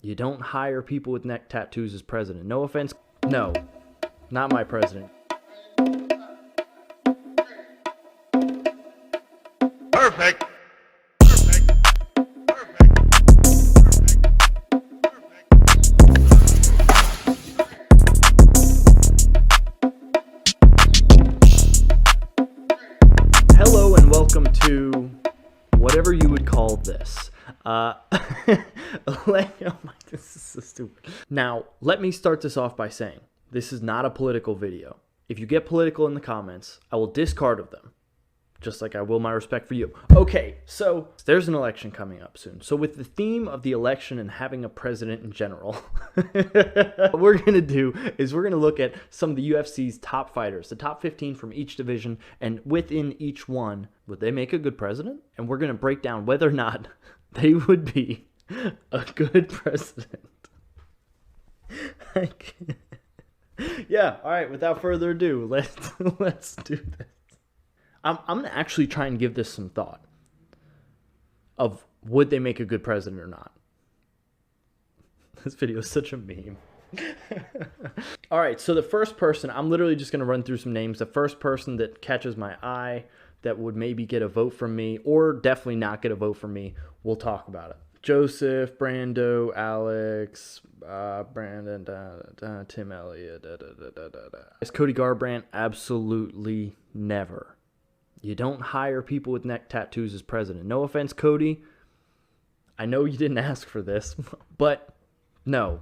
You don't hire people with neck tattoos as president. No offense. No, not my president. Perfect. Hello and welcome to whatever you would call this. This is so stupid. Now, let me start this off by saying this is not a political video. If you get political in the comments, I will discard of them, just like I will my respect for you. Okay, so there's an election coming up soon. So with the theme of the election and having a president in general, what we're going to do is we're going to look at some of the UFC's top fighters, the top 15 from each division, and within each one, would they make a good president? And we're going to break down whether or not they would be a good president. Yeah, all right, without further ado, let's do this. I'm going to actually try and give this some thought of would they make a good president or not. This video is such a meme. All right, so the first person, I'm literally just going to run through some names. The first person that catches my eye that would maybe get a vote from me or definitely not get a vote from me, we'll talk about it. Joseph, Brando, Alex, Brandon, Tim Elliott, Is Cody Garbrandt? Absolutely never. You don't hire people with neck tattoos as president. No offense, Cody. I know you didn't ask for this, but no,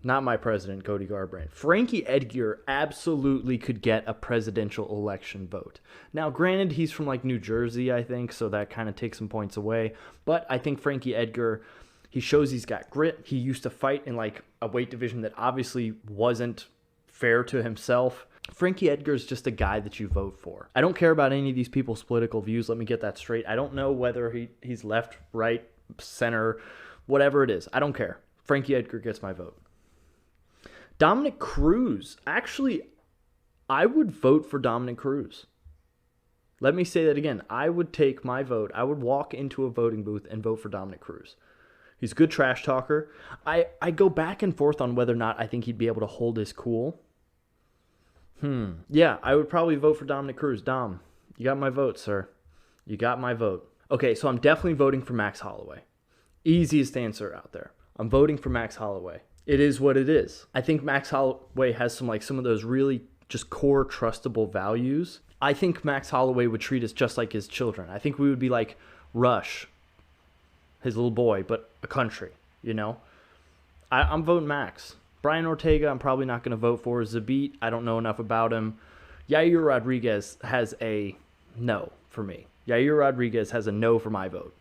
not my president, Cody Garbrandt. Frankie Edgar absolutely could get a presidential election vote. Now, granted, he's from like New Jersey, I think, so that kind of takes some points away. But I think Frankie Edgar, he shows he's got grit. He used to fight in like a weight division that obviously wasn't fair to himself. Frankie Edgar is just a guy that you vote for. I don't care about any of these people's political views. Let me get that straight. I don't know whether he's left, right, center, whatever it is. I don't care. Frankie Edgar gets my vote. Dominic Cruz. Actually, I would vote for Dominic Cruz. Let me say that again. I would take my vote. I would walk into a voting booth and vote for Dominic Cruz. He's a good trash talker. I go back and forth on whether or not I think he'd be able to hold his cool. Yeah, I would probably vote for Dominic Cruz. Dom, you got my vote, sir. You got my vote. Okay, so I'm definitely voting for Max Holloway. Easiest answer out there. I'm voting for Max Holloway. It is what it is. I think Max Holloway has some of those really just core trustable values. I think Max Holloway would treat us just like his children. I think we would be like Rush, his little boy, but a country, you know? I'm voting Max. Brian Ortega, I'm probably not going to vote for. Zabit, I don't know enough about him. Yair Rodriguez has a no for me. Yair Rodriguez has a no for my vote.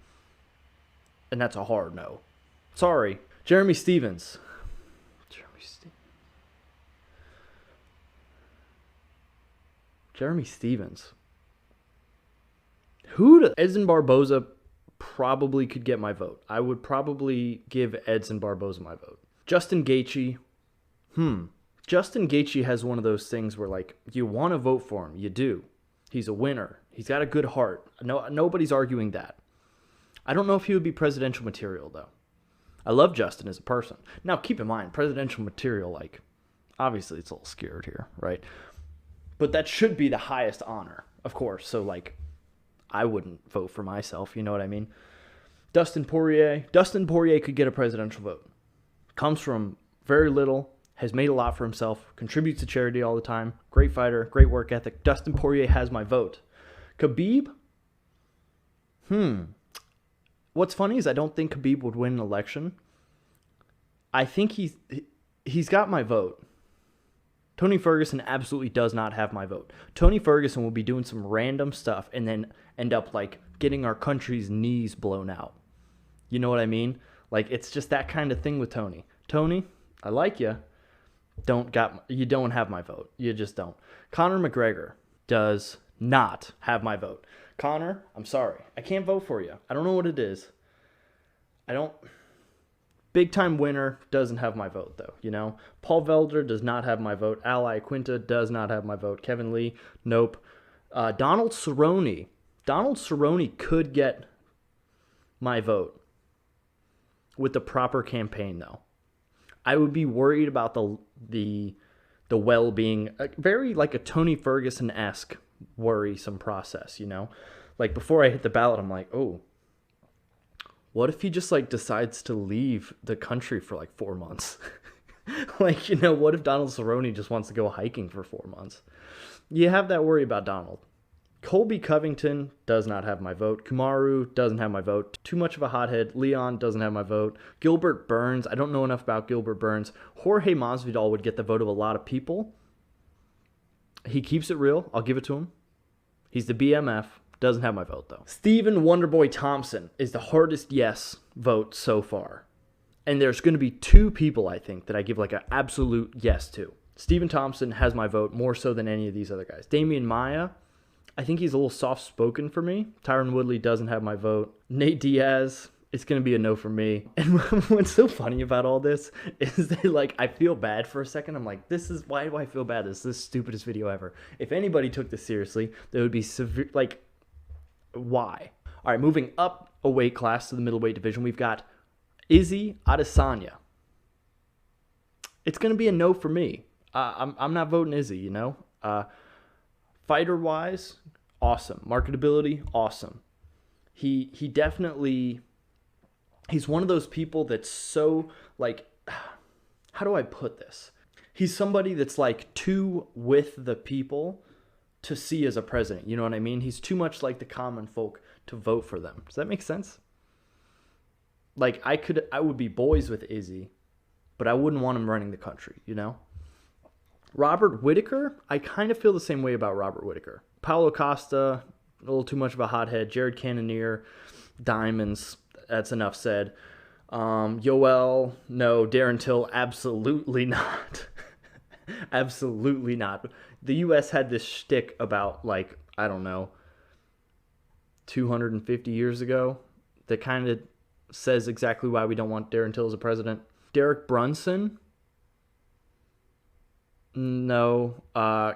And that's a hard no. Sorry. Jeremy Stephens. Jeremy Stephens. Edson Barboza probably could get my vote. I would probably give Edson Barboza my vote. Justin Gaethje. Justin Gaethje has one of those things where, like, you want to vote for him. You do. He's a winner. He's got a good heart. No, nobody's arguing that. I don't know if he would be presidential material, though. I love Justin as a person. Now, keep in mind, presidential material, like, obviously it's a little scared here, right? But that should be the highest honor, of course. So, like, I wouldn't vote for myself. You know what I mean? Dustin Poirier. Dustin Poirier could get a presidential vote. Comes from very little. Has made a lot for himself, contributes to charity all the time, great fighter, great work ethic. Dustin Poirier has my vote. Khabib? What's funny is I don't think Khabib would win an election. I think he's got my vote. Tony Ferguson absolutely does not have my vote. Tony Ferguson will be doing some random stuff and then end up like getting our country's knees blown out. You know what I mean? Like, it's just that kind of thing with Tony. Tony, I like you. You don't have my vote. You just don't. Conor McGregor does not have my vote. Conor, I'm sorry. I can't vote for you. I don't know what it is. Big time winner doesn't have my vote, though, you know? Paul Felder does not have my vote. Al Iaquinta does not have my vote. Kevin Lee, nope. Donald Cerrone. Donald Cerrone could get my vote. with the proper campaign, though. I would be worried about the well being, very like a Tony Ferguson-esque worrisome process, you know? Like before I hit the ballot, I'm like, oh, what if he just like decides to leave the country for like 4 months? Like, you know, what if Donald Cerrone just wants to go hiking for 4 months? You have that worry about Donald. Colby Covington does not have my vote. Kumaru doesn't have my vote. Too much of a hothead. Leon doesn't have my vote. Gilbert Burns, I don't know enough about Gilbert Burns. Jorge Masvidal would get the vote of a lot of people. He keeps it real. I'll give it to him. He's the BMF. Doesn't have my vote, though. Stephen Wonderboy Thompson is the hardest yes vote so far. And there's going to be 2 people, I think, that I give like an absolute yes to. Stephen Thompson has my vote more so than any of these other guys. Damian Maia, I think he's a little soft-spoken for me. Tyron Woodley doesn't have my vote. Nate Diaz, it's going to be a no for me. And what's so funny about all this is that, like, I feel bad for a second. I'm like, why do I feel bad? This is the stupidest video ever. If anybody took this seriously, there would be severe, like, why? All right, moving up a weight class to the middleweight division, we've got Izzy Adesanya. It's going to be a no for me. I'm not voting Izzy, you know? Fighter-wise, awesome. Marketability, awesome. He definitely, he's one of those people that's so, like, how do I put this? He's somebody that's, like, too with the people to see as a president. You know what I mean? He's too much like the common folk to vote for them. Does that make sense? Like, I would be boys with Izzy, but I wouldn't want him running the country, you know? Robert Whittaker, I kind of feel the same way about Robert Whittaker. Paulo Costa, a little too much of a hothead. Jared Cannonier, Diamonds, that's enough said. Yoel, no. Darren Till, absolutely not. Absolutely not. The U.S. had this shtick about, like, I don't know, 250 years ago that kind of says exactly why we don't want Darren Till as a president. Derek Brunson, no.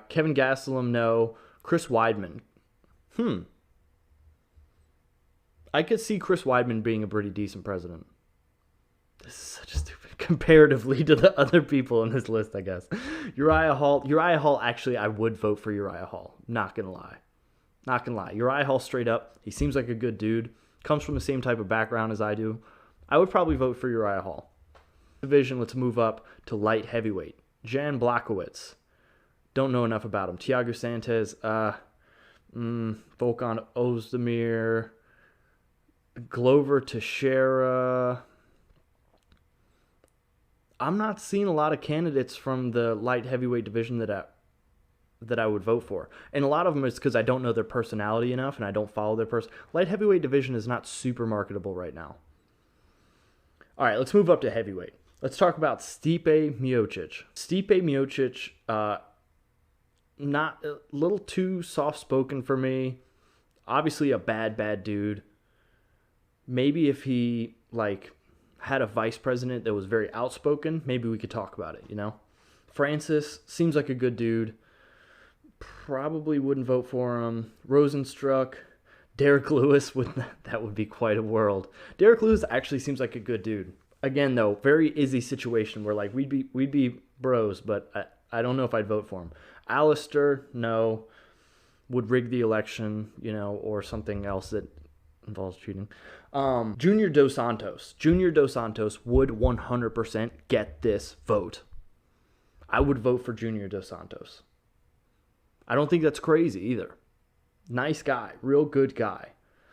Kevin Gastelum, no. Chris Weidman. I could see Chris Weidman being a pretty decent president. This is such a stupid comparatively to the other people in this list, I guess. Uriah Hall, actually, I would vote for Uriah Hall. Not gonna lie. Uriah Hall, straight up, he seems like a good dude. Comes from the same type of background as I do. I would probably vote for Uriah Hall. Division, let's move up to light heavyweight. Jan Blachowicz. Don't know enough about him. Thiago Santos, Volkan Ozdemir, Glover Teixeira. I'm not seeing a lot of candidates from the light heavyweight division that I would vote for. And a lot of them is because I don't know their personality enough and I don't follow their person. Light heavyweight division is not super marketable right now. All right, let's move up to heavyweight. Let's talk about Stipe Miocic. Stipe Miocic, not a little too soft-spoken for me. Obviously a bad dude. Maybe if he, like, had a vice president that was very outspoken, maybe we could talk about it, you know? Francis seems like a good dude. Probably wouldn't vote for him. Rosenstruck, Derek Lewis, that would be quite a world. Derek Lewis actually seems like a good dude. Again, though, very Izzy situation where, like, we'd be bros, but I don't know if I'd vote for him. Alistair, no. Would rig the election, you know, or something else that involves cheating. Junior Dos Santos. Junior Dos Santos would 100% get this vote. I would vote for Junior Dos Santos. I don't think that's crazy either. Nice guy. Real good guy.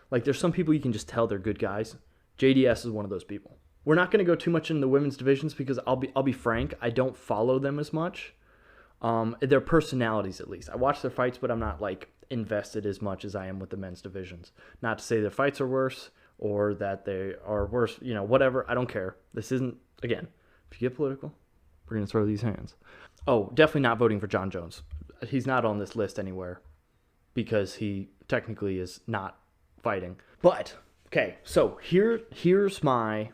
Like, there's some people you can just tell they're good guys. JDS is one of those people. We're not going to go too much into the women's divisions because I'll be frank, I don't follow them as much. Their personalities, at least. I watch their fights, but I'm not, like, invested as much as I am with the men's divisions. Not to say their fights are worse or that they are worse, you know, whatever. I don't care. This isn't, again, if you get political, we're going to throw these hands. Oh, definitely not voting for Jon Jones. He's not on this list anywhere because he technically is not fighting. But, okay, so here's my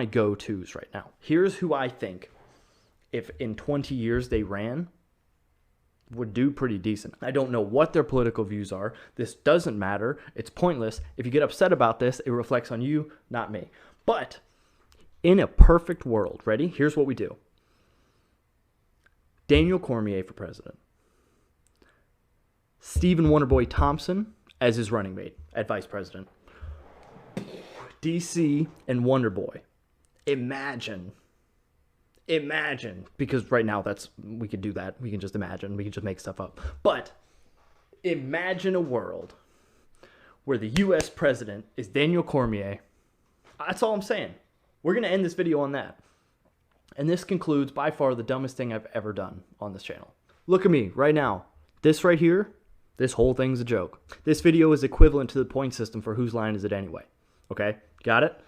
go-tos right now. Here's who I think, if in 20 years they ran, would do pretty decent. I don't know what their political views are. This doesn't matter. It's pointless. If you get upset about this, it reflects on you, not me. But in a perfect world, ready? Here's what we do. Daniel Cormier for president. Stephen Wonderboy Thompson as his running mate at vice president. DC and Wonderboy. Imagine, because right now we could do that. We can just imagine. We can just make stuff up. But imagine a world where the U.S. president is Daniel Cormier. That's all I'm saying. We're going to end this video on that. And this concludes by far the dumbest thing I've ever done on this channel. Look at me right now. This right here, this whole thing's a joke. This video is equivalent to the point system for whose line is it anyway. Okay? Got it?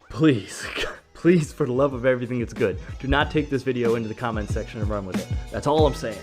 Please, please, for the love of everything that's good, do not take this video into the comments section and run with it. That's all I'm saying.